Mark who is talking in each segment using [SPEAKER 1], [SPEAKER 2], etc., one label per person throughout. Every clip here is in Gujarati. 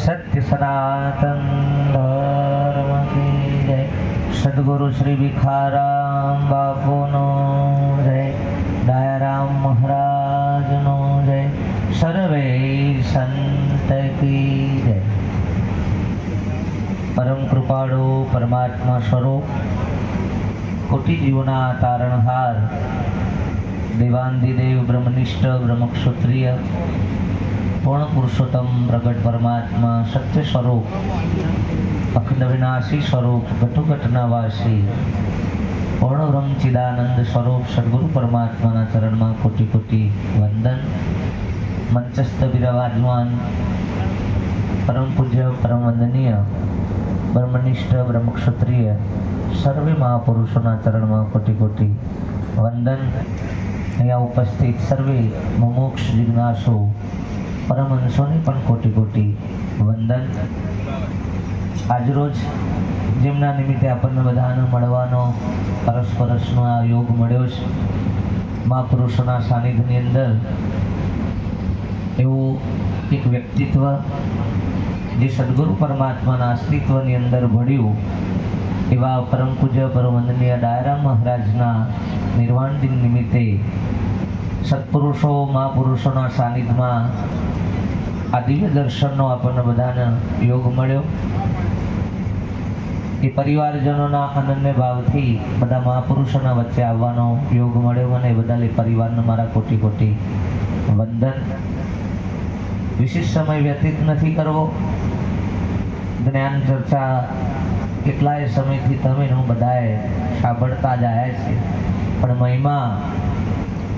[SPEAKER 1] सत्य सनातन धर्म की जय। सद्गुरु श्री भिखाराम बापू नो जय। दयाराम महाराज नो जय। सर्वे संत की जय। परम कृपाळु परमात्मा स्वरूप कोटि जीवना तारणहार देवांदिदेव ब्रह्मनिष्ठ ब्रह्मक्षत्रिय पूर्ण पुरुषोत्तम प्रगट परमात्मा सत्य स्वरूप अखंड विनाशी स्वरूप घटुघटनावासी पूर्ण ब्रह्म चिदानंद स्वरूप सद्गुरु परमात्मा चरण में कोटि कोटि वंदन। मंचस्थ विराजमान परम पूज्य परम वंदनीय ब्रह्मनिष्ठ ब्रह्मक्षत्रिय सर्वे महापुरुषों चरण में कोटि कोटि वंदन। अहींया उपस्थित सर्वे मुमुक्ष जिज्ञासु परमहंसोनी पण कोटि कोटि वंदन। આજરોજ જેમના નિમિત્તે આપણને બધાને મળવાનો પરસ્પરસનો આ યોગ મળ્યો છે, મહાપુરુષોના સાનિધ્યની અંદર એવું એક વ્યક્તિત્વ જે સદગુરુ પરમાત્માના અસ્તિત્વની અંદર ભળ્યું એવા પરમ પૂજ્ય પરમ વંદનીય ડાયરામ મહારાજના નિર્વાણ દિન નિમિત્તે સત્પુરુષો મહાપુરુષોના સાનિધ્યમાં આ દિવ્ય દર્શનનો આપણને બધાને યોગ મળ્યો। એ પરિવારજનોના અનન્ય ભાવથી બધા મહાપુરુષોના વચ્ચે આવવાનો યોગ મળ્યો મને। એ બદલ એ પરિવારને મારા કોટી કોટી વંદન। વિશેષ સમય વ્યતીત નથી કરવો। જ્ઞાન ચર્ચા કેટલાય સમયથી તમે હું બધાએ સાંભળતા જ આવ્યા છે, પણ મહિમા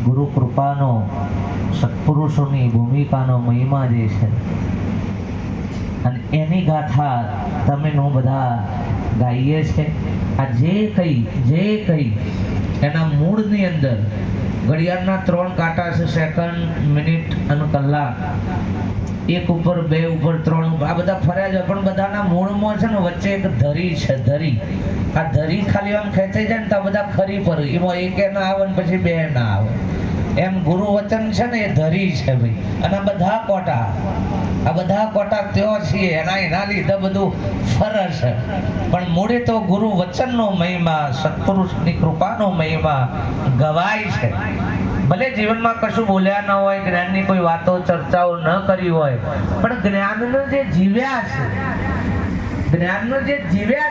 [SPEAKER 1] ગુરુ કૃપાનો સત્પુરુષોની ભૂમિકાનો મહિમા જે છે અને એની ગાથા તમે હું બધા ગાઈએ છે। આ જે કઈ એના મૂળની અંદર ઘડિયાળના 3 કાંટા છે, સેકન્ડ મિનિટ અને કલાક, 1 ઉપર 2 ઉપર 3 ઉપર આ બધા ફર્યા છે, પણ બધાના મૂળમાં છે ને વચ્ચે એક ધરી છે। ધરી આ ધરી ખાલી આમ ખેંચાઈ જાય ને તો બધા ખરી પર એમાં એક ના આવે ને પછી 2 ના આવે એમ ગુરુ વચન છે ને એ ધરી છે ભાઈ। અને આ બધા કોટા ત્યો છીએ એના લીધે બધું ફરે છે, પણ મૂળે તો ગુરુ વચનનો મહિમા સત્પુરુષની કૃપાનો મહિમા ગવાય છે। ભલે જીવનમાં કશું બોલ્યા ન હોય, જ્ઞાનની કોઈ વાતો ચર્ચાઓ ન કરી હોય, પણ જ્ઞાનનો જે જીવ્યા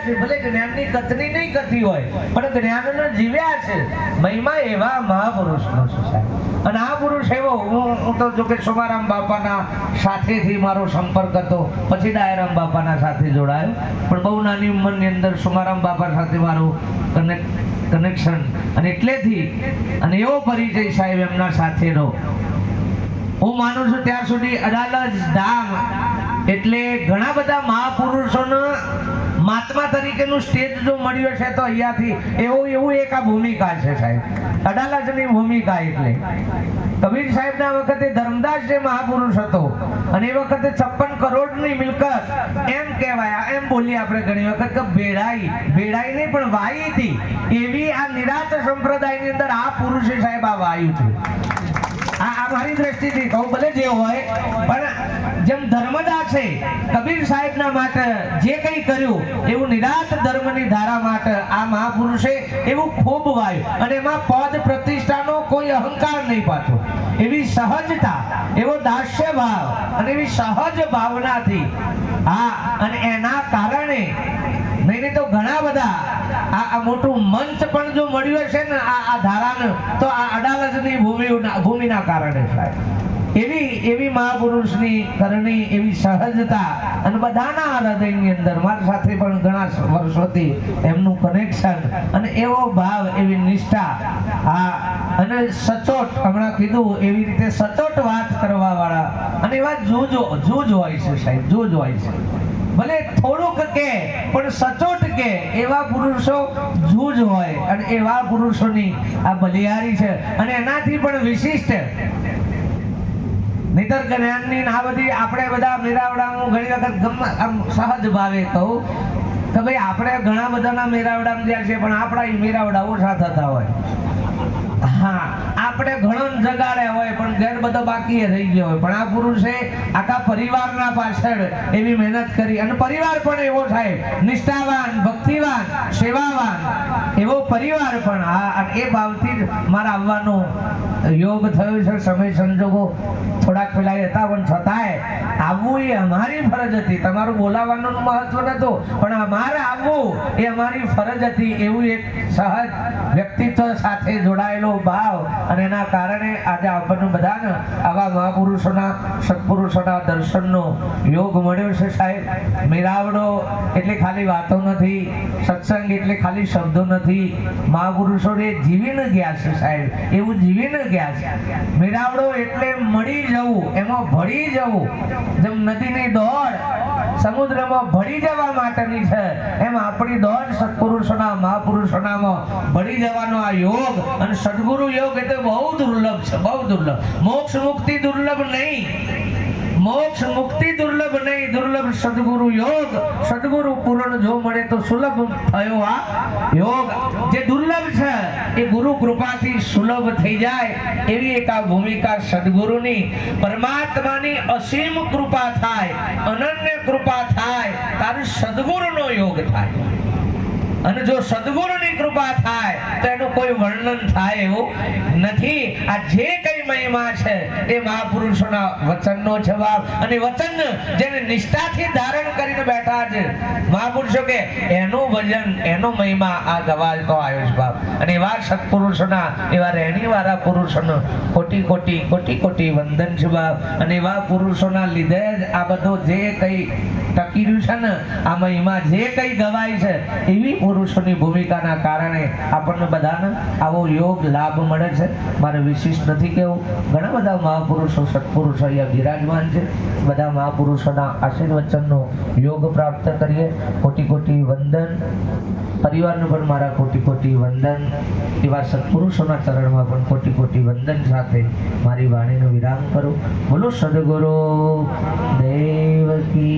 [SPEAKER 1] છે ભલે જ્ઞાનની કથની નહીં કથી હોય પણ જ્ઞાનનો જીવ્યા છે મહિમા એવા મહાપુરુષનો છે સાહેબ। અને આ પુરુષ એવો હું તો જો કે સોમારામ બાપાના સાથેથી મારો સંપર્ક હતો, પછી ડાયરામ બાપાના સાથે જોડાયો, પણ બહુ નાની ઉંમરની અંદર સોમારામ બાપા સાથે મારું કનેક્શન અને એટલેથી અને એવો પરિચય સાહેબ એમના સાથેનો હું માનું છું ત્યાં સુધી અડાલજ ધામ એટલે ઘણા બધા મહાપુરુષોને મહાત્મા તરીકેનું સ્ટેજ જો મળ્યું છે તો અહીંયાથી એવું એક આ ભૂમિકા છે સાહેબ, અડાલજની ભૂમિકા। એટલે કબીર સાહેબના વખતે ધર્મદાસ જે મહાપુરુષ હતો અને એ વખતે 56 કરોડની મિલકત એમ કહેવાય, એમ બોલીએ આપણે ઘણી વખત કે ભેડાઈ નહીં પણ વાઈ હતી, એવી આ નિરાત સંપ્રદાયની અંદર આ પુરુષે સાહેબ આ વાયુ છે। આ મારી દ્રષ્ટિથી કહું, ભલે જે હોય, પણ જેમ ધર્મદા છે કબીર સાહેબના માટે જે કંઈ કર્યું એવું નિરાત ધર્મની ધારા માટે આ મહાપુરુષે એવું ખૂબ વાયું, અને એમાં પદ પ્રતિષ્ઠાનો કોઈ અહંકાર નહીં પાછો, એવી સહજતા, એવો દાસ્ય ભાવ અને એવી સહજ ભાવનાથી અને એના કારણે નહીં તો ઘણા બધા આ મોટું મંચ પણ જો મળ્યું છે ને આ ધારાનું તો આ અડાલજની ભૂમિના કારણે થાય। એવી મહાપુરુષની કરણી, એવી સહજતા અને બધાના હૃદયની અંદર મારી સાથે પણ ઘણા વર્ષોથી એમનું કનેક્શન અને એવો ભાવ, એવી નિષ્ઠા અને સચોટ હમણાં કીધું એવી રીતે સચોટ વાત કરવા વાળા અને એવા જૂજ હોય છે સાહેબ, જૂજ હોય છે। ભલે થોડુંક કે પણ સચોટ કે એવા પુરુષો જૂજ હોય અને એવા પુરુષોની આ બલિહારી છે। અને એનાથી પણ વિશિષ્ટ નહીતર જ્ઞાનની આ બધી આપણે બધા મેરાવડા હું ઘણી વખત આમ સહજ ભાવે કહું કે ભાઈ આપણે ઘણા બધાના મેરાવડામાં જ્યાં છે પણ આપણા મેરાવડા ઓછા થતા હોય। હા આપણે ઘણો જગાડ્યા હોય પણ ઘર બધો બાકી રહી ગયો હોય, પણ આ પુરુષે આખા પરિવારના પાછળ એવી મહેનત કરી અને પરિવાર પણ એવો થાય નિષ્ઠાવાન, ભક્તિવાન, સેવાવાન એવો પરિવાર પણ. આ એ ભાવથી જ મારા આવવાનો યોગ થયો છે. સમય સંજોગો થોડાક પેલા હતા પણ છતાંય આવવું એ અમારી ફરજ હતી. તમારું બોલાવવાનું મહત્વ નતું પણ અમારે આવવું એ અમારી ફરજ હતી. એવું એક સહજ વ્યક્તિત્વ સાથે જોડાયેલો ભાવ અને એના કારણે આજે આપણને બધાને આવા મહાપુરુષોના, સત્પુરુષોના દર્શનનો યોગ મળ્યો છે. સાહેબ, મેળાવડો એટલે ખાલી વાતો નથી, સત્સંગ એટલે ખાલી શબ્દો નથી. મહાપુરુષોને જીવીને ગયા છે સાહેબ, એવું જીવીને ગયા છે. મેળાવડો એટલે મળી જવું, એમાં ભળી જવું. જેમ નદીની દોડ સમુદ્રમાં ભળી જવા માટેની છે, એમ આપણી દોડ સત્પુરુષોના, મહાપુરુષોનામાં ભળી જવાનો આ યોગ અને સદગુરુ યોગ એ તો બહુ દુર્લભ છે, બહુ દુર્લભ. મોક્ષ મુક્તિ દુર્લભ નહીં, મોક્ષ મુક્તિ દુર્લભ નહીં, દુર્લભ સદગુરુ યોગ. સદગુરુ પૂરણ જો મળે તો સુલભ થયો આ યોગ. જે દુર્લભ છે એ ગુરુ કૃપાથી સુલભ થઈ જાય એવી એક આ ભૂમિકા સદગુરુની. પરમાત્માની અસીમ કૃપા થાય, અનન્ય કૃપા થાય, તારું સદગુરુનો યોગ થાય. અને જો સદગુરુની કૃપા થાય તો એનું કોઈ વર્ણન થાય એવું નથી. આ જે કઈ મહિમા છે એ મહાપુરુષોના વચનનો જવાબ. અને વચન જેને નિષ્ઠાથી ધારણ કરીને બેઠા છે મહાપુરુષો કે એનું ભજન, એનો મહિમા આ ગવાજતો આવ્યો છે બાપ. અને એવા સત્પુરુષોના, એવા રહેણીવાળા પુરુષોનો કોટી કોટી કોટી કોટી વંદન છે બાપ. અને એવા પુરુષોના લીધે જ આ બધું જે કઈ ટકી રહ્યું છે ને, આ મહિમા જે કઈ ગવાય છે એવી પુરુષોની ભૂમિકાના કારણે આપણને બધાને આવો યોગ લાભ મળે છે. મારે વિશેષ નથી કહેવું. ઘણા બધા મહાપુરુષો, સત્પુરુષો અહીંયા બિરાજમાન છે. બધા મહાપુરુષોના આશીર્વચનનો યોગ પ્રાપ્ત કરીએ. કોટી કોટી વંદન. પરિવારનું પણ મારા કોટી કોટી વંદન. એવા સત્પુરુષોના ચરણમાં પણ કોટી કોટી વંદન સાથે મારી વાણીનો વિરામ કરું. બોલો સદગુરુ દેવ કી